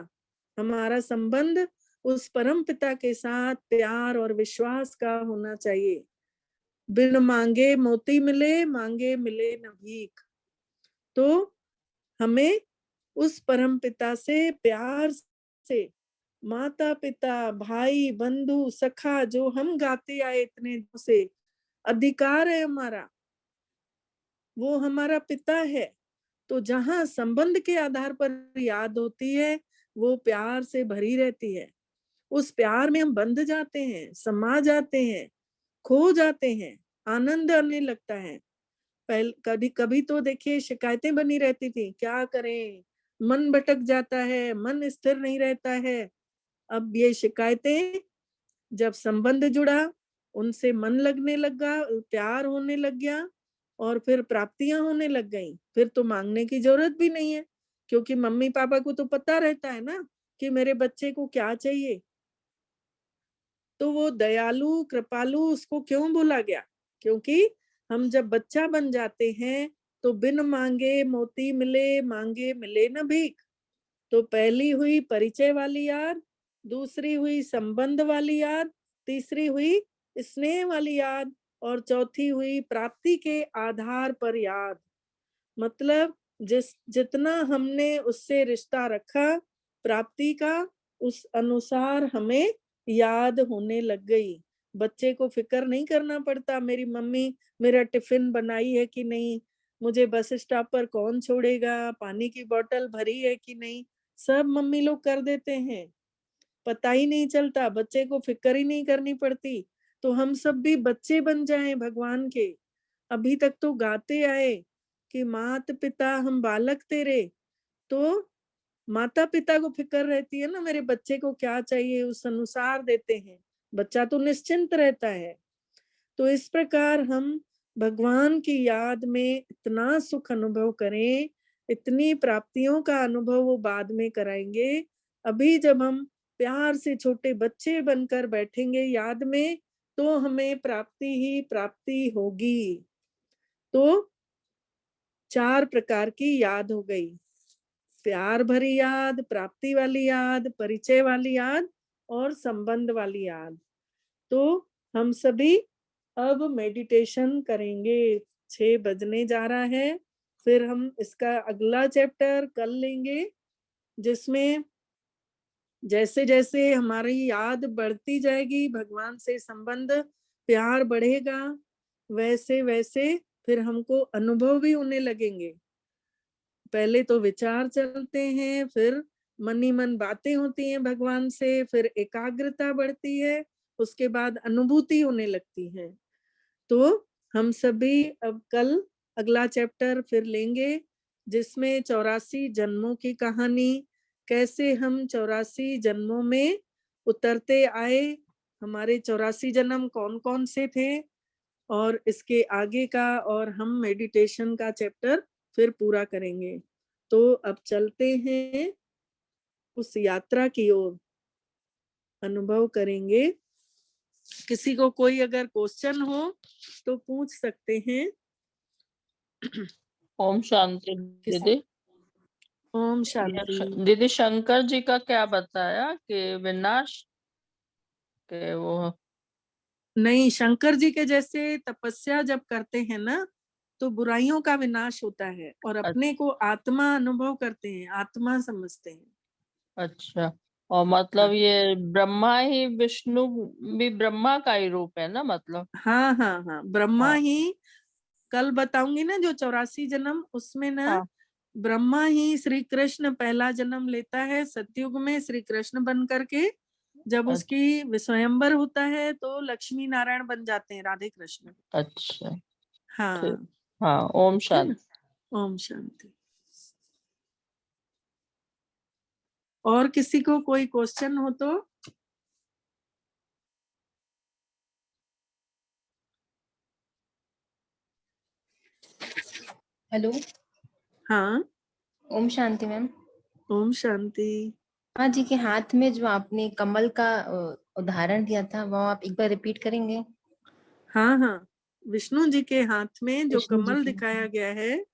Speaker 2: हमारा संबंध उस परम पिता के साथ प्यार और विश्वास का होना चाहिए। बिन मांगे मोती मिले, मांगे मिले न भीख। तो हमें उस परम पिता से प्यार से, माता पिता भाई बंधु सखा जो हम गाते आए इतने दिनों से, अधिकार है हमारा, वो हमारा पिता है। तो जहां संबंध के आधार पर याद होती है वो प्यार से भरी रहती है। उस प्यार में हम बंध जाते हैं, समा जाते हैं, खो जाते हैं, आनंद आने लगता है। पहले कभी कभी तो देखिए शिकायतें बनी रहती थी, क्या करें, मन भटक जाता है, मन स्थिर नहीं रहता है। अब ये शिकायतें, जब संबंध जुड़ा, उनसे मन लगने लगा, प्यार होने लग गया, और फिर प्राप्तियां होने लग गई, फिर तो मांगने की जरूरत भी नहीं है, क्योंकि मम्मी पापा को तो पता रहता है ना कि मेरे बच्चे को क्या चाहिए। तो वो दयालु कृपालु उसको क्यों बोला गया? क्योंकि हम जब बच्चा बन जाते हैं तो बिन मांगे मोती मिले, मांगे मिले न भीख। तो पहली हुई परिचय वाली याद, दूसरी हुई संबंध वाली याद, तीसरी हुई स्नेह वाली याद, और चौथी हुई प्राप्ति के आधार पर याद। मतलब जितना हमने उससे रिश्ता रखा प्राप्ति का, उस अनुसार हमें याद होने लग गई। बच्चे को फिक्र नहीं करना पड़ता, मेरी मम्मी मेरा टिफिन बनाई है कि नहीं, मुझे बस स्टॉप पर कौन छोड़ेगा, पानी की बोतल भरी है कि नहीं, सब मम्मी लोग कर देते हैं, पता ही नहीं चलता, बच्चे को फिक्र ही नहीं करनी पड़ती। तो हम सब भी बच्चे बन जाएं भगवान के। अभी तक तो गाते आए कि मात पिता हम बालक तेरे, तो माता पिता को फिक्र रहती है ना, मेरे बच्चे को क्या चाहिए उस अनुसार देते हैं, बच्चा तो निश्चिंत रहता है। तो इस प्रकार हम भगवान की याद में इतना सुख अनुभव करें, इतनी प्राप्तियों का अनुभव वो बाद में कराएंगे। अभी जब हम प्यार से छोटे बच्चे बनकर बैठेंगे याद में, तो हमें प्राप्ति ही प्राप्ति होगी। तो 4 प्रकार की याद हो गई, प्यार भरी याद, प्राप्ति वाली याद, परिचय वाली याद, और संबंध वाली याद। तो हम सभी अब मेडिटेशन करेंगे। 6 बजने जा रहा है, फिर हम इसका अगला चैप्टर कल लेंगे, जिसमें जैसे जैसे हमारी याद बढ़ती जाएगी, भगवान से संबंध प्यार बढ़ेगा, वैसे वैसे फिर हमको अनुभव भी होने लगेंगे। पहले तो विचार चलते हैं, फिर मन ही मन बातें होती हैं भगवान से, फिर एकाग्रता बढ़ती है, उसके बाद अनुभूति होने लगती है। तो हम सभी अब कल अगला चैप्टर फिर लेंगे जिसमें 84 जन्मों की कहानी, कैसे हम 84 जन्मों में उतरते आए, हमारे 84 जन्म कौन कौन से थे, और इसके आगे का और हम मेडिटेशन का चैप्टर फिर पूरा करेंगे। तो अब चलते हैं उस यात्रा की ओर, अनुभव करेंगे। किसी को कोई अगर क्वेश्चन हो तो पूछ सकते हैं।
Speaker 4: ओम शांति दीदी।
Speaker 2: ओम शांति।
Speaker 4: दीदी शंकर जी का क्या बताया कि विनाश के वो
Speaker 2: नहीं, शंकर जी के जैसे तपस्या जब करते हैं ना तो बुराइयों का विनाश होता है और अपने को आत्मा अनुभव करते हैं, आत्मा समझते हैं।
Speaker 4: अच्छा, और मतलब ये ब्रह्मा ही विष्णु भी ब्रह्मा का ही रूप है ना, मतलब।
Speaker 2: हाँ हाँ हाँ, ब्रह्मा
Speaker 4: हाँ।
Speaker 2: ही कल बताऊंगी ना, जो 84 जन्म उसमें ना
Speaker 4: हाँ।
Speaker 2: ब्रह्मा ही श्री कृष्ण पहला जन्म लेता है सतयुग में, श्री कृष्ण बन करके। जब उसकी स्वयंवर होता है तो लक्ष्मी नारायण बन जाते हैं, राधे कृष्ण।
Speaker 4: अच्छा।
Speaker 2: हाँ
Speaker 4: हाँ, ओम शांति।
Speaker 2: ओम शांति। और किसी को कोई क्वेश्चन हो तो?
Speaker 3: हेलो।
Speaker 2: हाँ,
Speaker 3: ओम शांति मैम।
Speaker 2: ओम शांति।
Speaker 3: हाँ जी के हाथ में जो आपने कमल का उदाहरण दिया था वो आप एक बार रिपीट करेंगे?
Speaker 2: हाँ हाँ, विष्णु जी के हाथ में जो
Speaker 3: विष्णु जी
Speaker 2: कमल
Speaker 3: के।
Speaker 2: दिखाया गया है, एक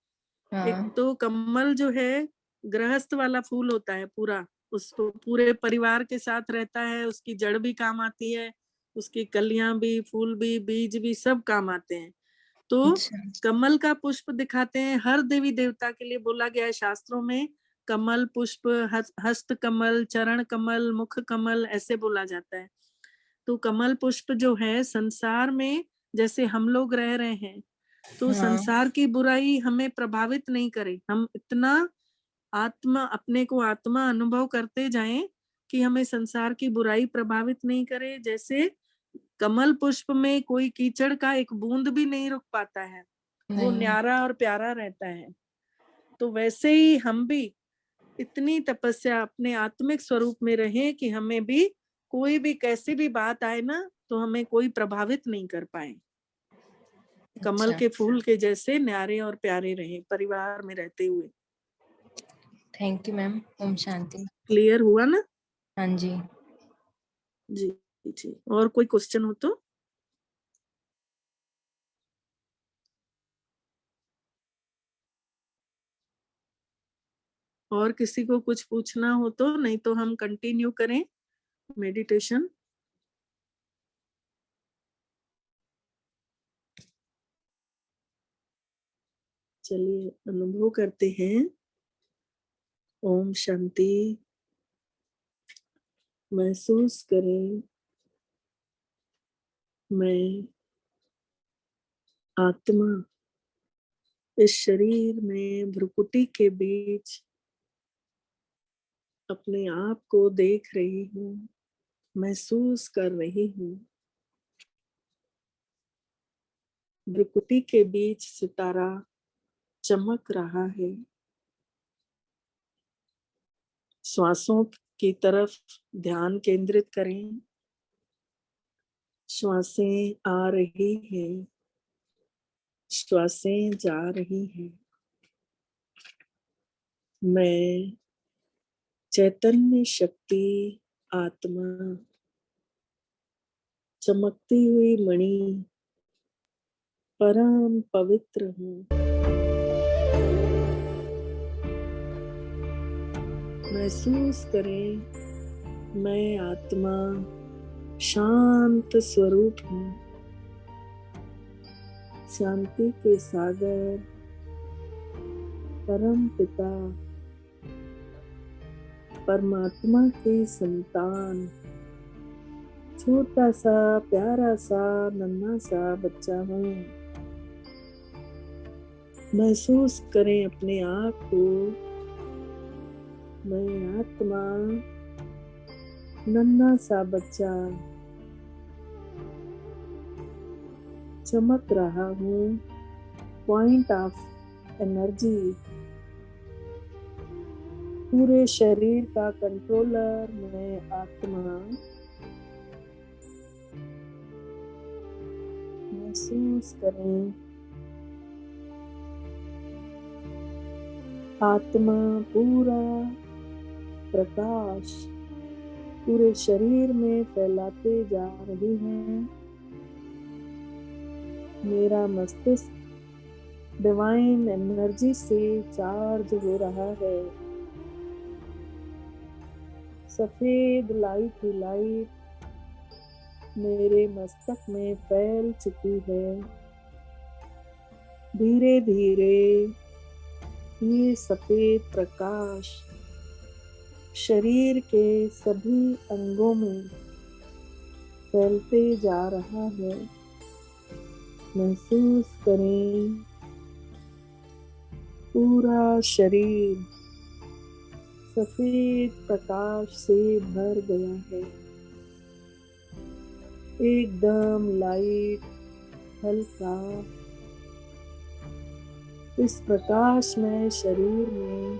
Speaker 3: हाँ।
Speaker 2: तो कमल जो है गृहस्थ वाला फूल होता है पूरा, उसको पूरे परिवार के साथ रहता है, उसकी जड़ भी काम आती है, उसकी कलियां भी, फूल भी, बीज भी सब काम आते हैं। तो
Speaker 3: अच्छा।
Speaker 2: कमल का पुष्प दिखाते हैं, हर देवी देवता के लिए बोला गया है शास्त्रों में। कमल पुष्प, हस्त कमल, चरण कमल, मुख कमल, ऐसे बोला जाता है। तो कमल पुष्प जो है संसार में, जैसे हम लोग रह रहे हैं तो
Speaker 3: हाँ।
Speaker 2: संसार की बुराई हमें प्रभावित नहीं करे, हम इतना आत्मा, अपने को आत्मा अनुभव करते जाएं कि हमें संसार की बुराई प्रभावित नहीं करे। जैसे कमल पुष्प में कोई कीचड़ का एक बूंद भी नहीं रुक पाता है, वो
Speaker 3: नहीं।
Speaker 2: न्यारा और प्यारा रहता है। तो वैसे ही हम भी इतनी तपस्या अपने आत्मिक स्वरूप में रहें कि हमें भी कोई भी कैसी भी बात आए ना तो हमें कोई प्रभावित नहीं कर पाए। कमल
Speaker 3: अच्छा।
Speaker 2: के फूल के जैसे न्यारे और प्यारे रहे परिवार में रहते हुए।
Speaker 3: Thank you ma'am. ओम शांति।
Speaker 2: क्लियर हुआ ना?
Speaker 3: हाँ जी।
Speaker 2: जी जी। और कोई क्वेश्चन हो तो? और किसी को कुछ पूछना हो तो, नहीं तो हम कंटिन्यू करें मेडिटेशन। चलिए अनुभव करते हैं। ओम शांति। महसूस करें मैं आत्मा इस शरीर में भ्रुकुटी के बीच अपने आप को देख रही हूँ, महसूस कर रही हूँ। भ्रुकुटी के बीच सितारा चमक रहा है। श्वासों की तरफ ध्यान केंद्रित करें। श्वासें आ रही हैं, श्वासें जा रही हैं। मैं चैतन्य शक्ति आत्मा, चमकती हुई मणि, परम पवित्र हूँ। महसूस करें मैं आत्मा शांत स्वरूप हूँ। शांति के सागर परम पिता परमात्मा के संतान, छोटा सा प्यारा सा नन्हा सा बच्चा हूँ। महसूस करें अपने आप को, मैं आत्मा नन्हा सा बच्चा चमक रहा हूँ पॉइंट ऑफ एनर्जी, पूरे शरीर का कंट्रोलर मैं आत्मा महसूस करें। आत्मा पूरा प्रकाश पूरे शरीर में फैलाते जा रही है। मेरा मस्तिष्क डिवाइन एनर्जी से चार्ज हो रहा है। सफेद लाइट ही लाइट मेरे मस्तक में फैल चुकी है। धीरे धीरे ये सफेद प्रकाश शरीर के सभी अंगों में फैलते जा रहा है। महसूस करें पूरा शरीर सफेद प्रकाश से भर गया है। एकदम लाइट, हल्का। इस प्रकाशमय शरीर में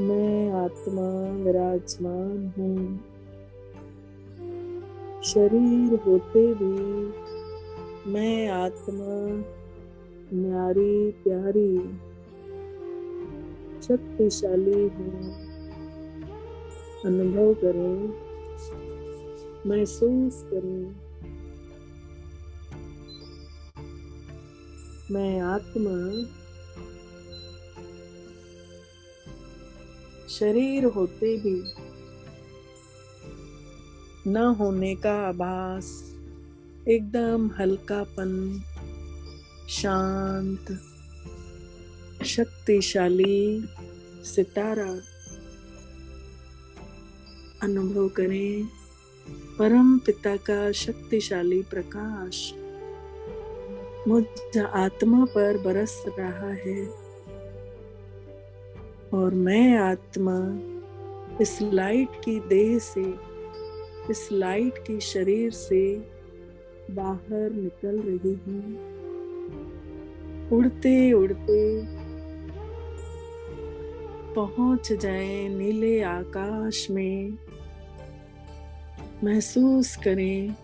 Speaker 2: मैं आत्मा विराजमान हूँ। शरीर होते भी मैं आत्मा न्यारी प्यारी शक्तिशाली हूँ। अनुभव करें, महसूस करें, मैं आत्मा शरीर होते भी न होने का आभास, एकदम हल्कापन, शांत, शक्तिशाली सितारा। अनुभव करें परम पिता का शक्तिशाली प्रकाश मुझ आत्मा पर बरस रहा है और मैं आत्मा इस लाइट की देह से, इस लाइट की शरीर से बाहर निकल रही हूँ। उड़ते उड़ते पहुंच जाएं नीले आकाश में। महसूस करें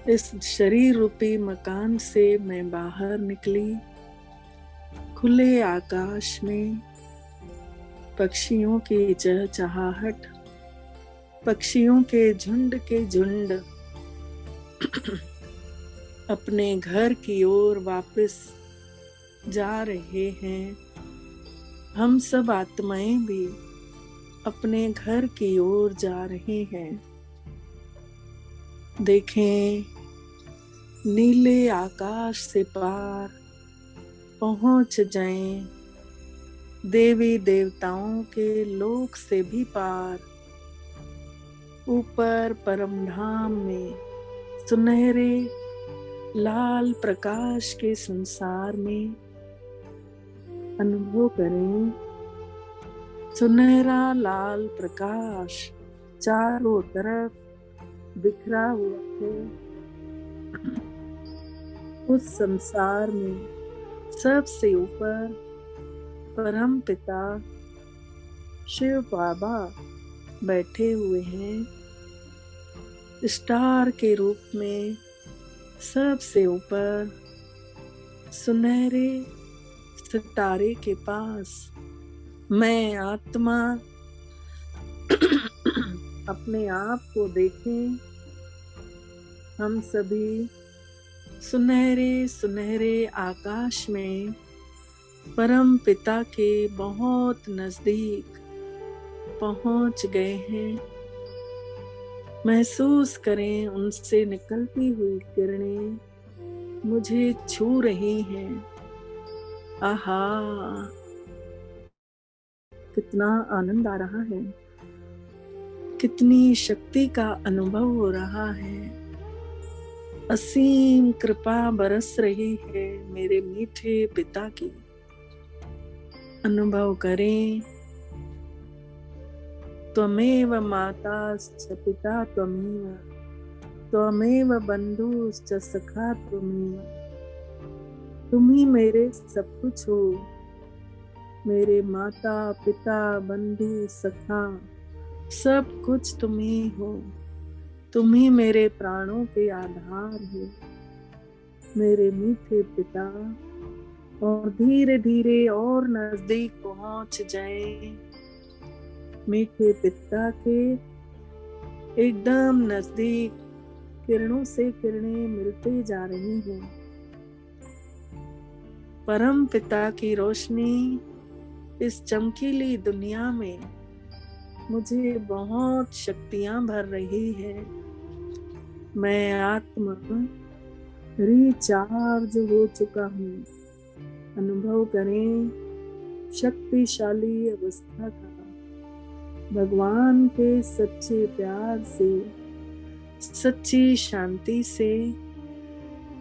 Speaker 2: इस शरीर रूपी मकान से मैं बाहर निकली। खुले आकाश में पक्षियों की चहचहाहट, पक्षियों के झुंड अपने घर की ओर वापस जा रहे हैं। हम सब आत्माएं भी अपने घर की ओर जा रहे हैं। देखें नीले आकाश से पार पहुंच जाएं, देवी देवताओं के लोक से भी पार। ऊपर परम धाम में सुनहरे लाल प्रकाश के संसार में अनुभव करें। सुनहरा लाल प्रकाश चारों तरफ बिखरा हुआ है। उस संसार में सबसे ऊपर परम पिता शिव बाबा बैठे हुए हैं। स्टार के रूप में सबसे ऊपर सुनहरे सितारे के पास मैं आत्मा अपने आप को देखें। हम सभी सुनहरे सुनहरे आकाश में परम पिता के बहुत नजदीक पहुंच गए हैं। महसूस करें उनसे निकलती हुई किरणें मुझे छू रही हैं। आहा, कितना आनंद आ रहा है, कितनी शक्ति का अनुभव हो रहा है। असीम कृपा बरस रही है मेरे मीठे पिता की। अनुभव करें त्वमेव माताश्च पिता त्वमेव, त्वमेव बंधुश्च सखा त्वमेव, तुम ही मेरे सब कुछ हो, मेरे माता पिता बंधु सखा, सब कुछ तुम ही हो। तुम ही मेरे प्राणों के आधार हो, मेरे मीठे पिता। और धीरे धीरे और नजदीक पहुंच जाए, मीठे पिता के एकदम नजदीक किरणों से किरणें मिलते जा रही हैं। परम पिता की रोशनी इस चमकीली दुनिया में मुझे बहुत शक्तियां भर रही है। मैं आत्मा रिचार्ज हो चुका हूँ। अनुभव करें शक्तिशाली अवस्था का, भगवान के सच्चे प्यार से, सच्ची शांति से,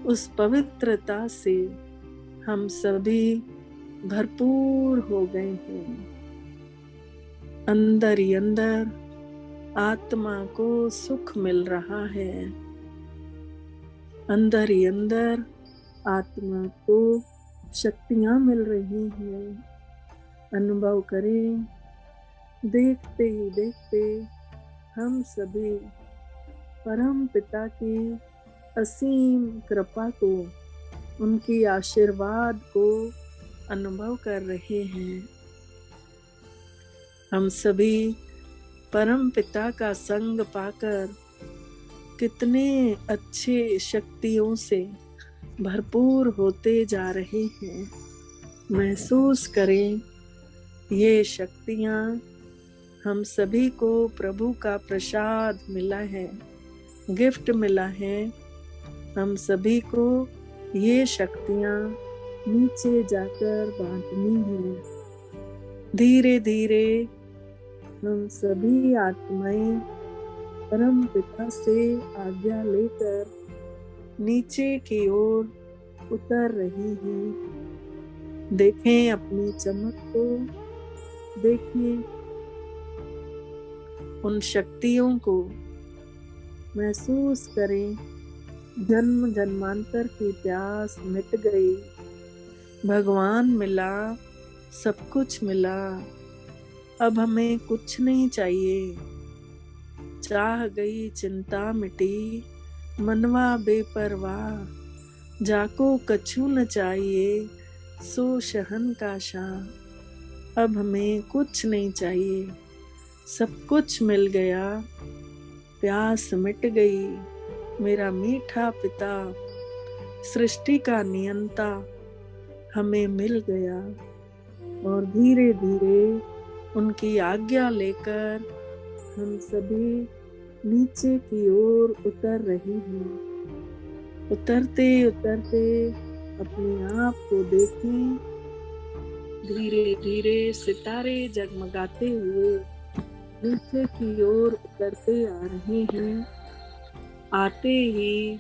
Speaker 2: उस पवित्रता से हम सभी भरपूर हो गए हैं। अंदर ही अंदर आत्मा को सुख मिल रहा है, अंदर ही अंदर आत्मा को शक्तियां मिल रही हैं। अनुभव करें, देखते ही देखते हम सभी परम पिता की असीम कृपा को, उनकी आशीर्वाद को अनुभव कर रहे हैं। हम सभी परम पिता का संग पाकर कितने अच्छे शक्तियों से भरपूर होते जा रहे हैं। महसूस करें, ये शक्तियाँ हम सभी को प्रभु का प्रसाद मिला है, गिफ्ट मिला है। हम सभी को ये शक्तियाँ नीचे जाकर बांटनी है। धीरे धीरे हम सभी आत्माएं परम पिता से आज्ञा लेकर नीचे की ओर उतर रही हैं। देखें अपनी चमक को, देखें उन शक्तियों को, महसूस करें जन्म जन्मांतर की प्यास मिट गई, भगवान मिला, सब कुछ मिला। अब हमें कुछ नहीं चाहिए। चाह गई चिंता मिटी, मनवा बेपरवाह, जाको कछु न चाहिए, सो शहन का शाह। अब हमें कुछ नहीं चाहिए, सब कुछ मिल गया, प्यास मिट गई। मेरा मीठा पिता, सृष्टि का नियंता हमें मिल गया। और धीरे धीरे उनकी आज्ञा लेकर हम सभी नीचे की ओर उतर रही हैं। उतरते उतरते अपने आप को देखें, धीरे धीरे सितारे जगमगाते हुए नीचे की ओर उतरते आ रहे हैं। आते ही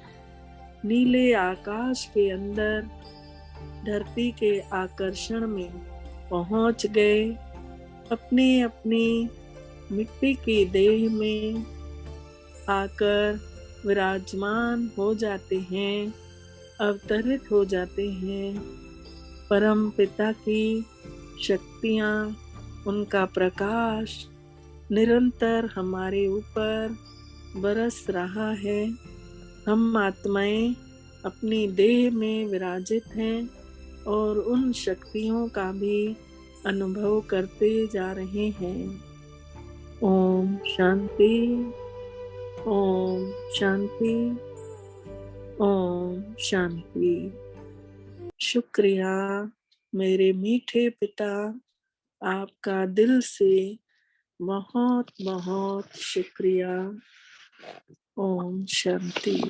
Speaker 2: नीले आकाश के अंदर धरती के आकर्षण में पहुंच गए। अपने अपनी मिट्टी की देह में आकर विराजमान हो जाते हैं, अवतरित हो जाते हैं। परम पिता की शक्तियाँ, उनका प्रकाश निरंतर हमारे ऊपर बरस रहा है। हम आत्माएं अपनी देह में विराजित हैं और उन शक्तियों का भी अनुभव करते जा रहे हैं। ओम शांति, ओम शांति, ओम शांति। शुक्रिया मेरे मीठे पिता, आपका दिल से बहुत बहुत शुक्रिया। ओम शांति।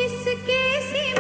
Speaker 5: जिसके सिवा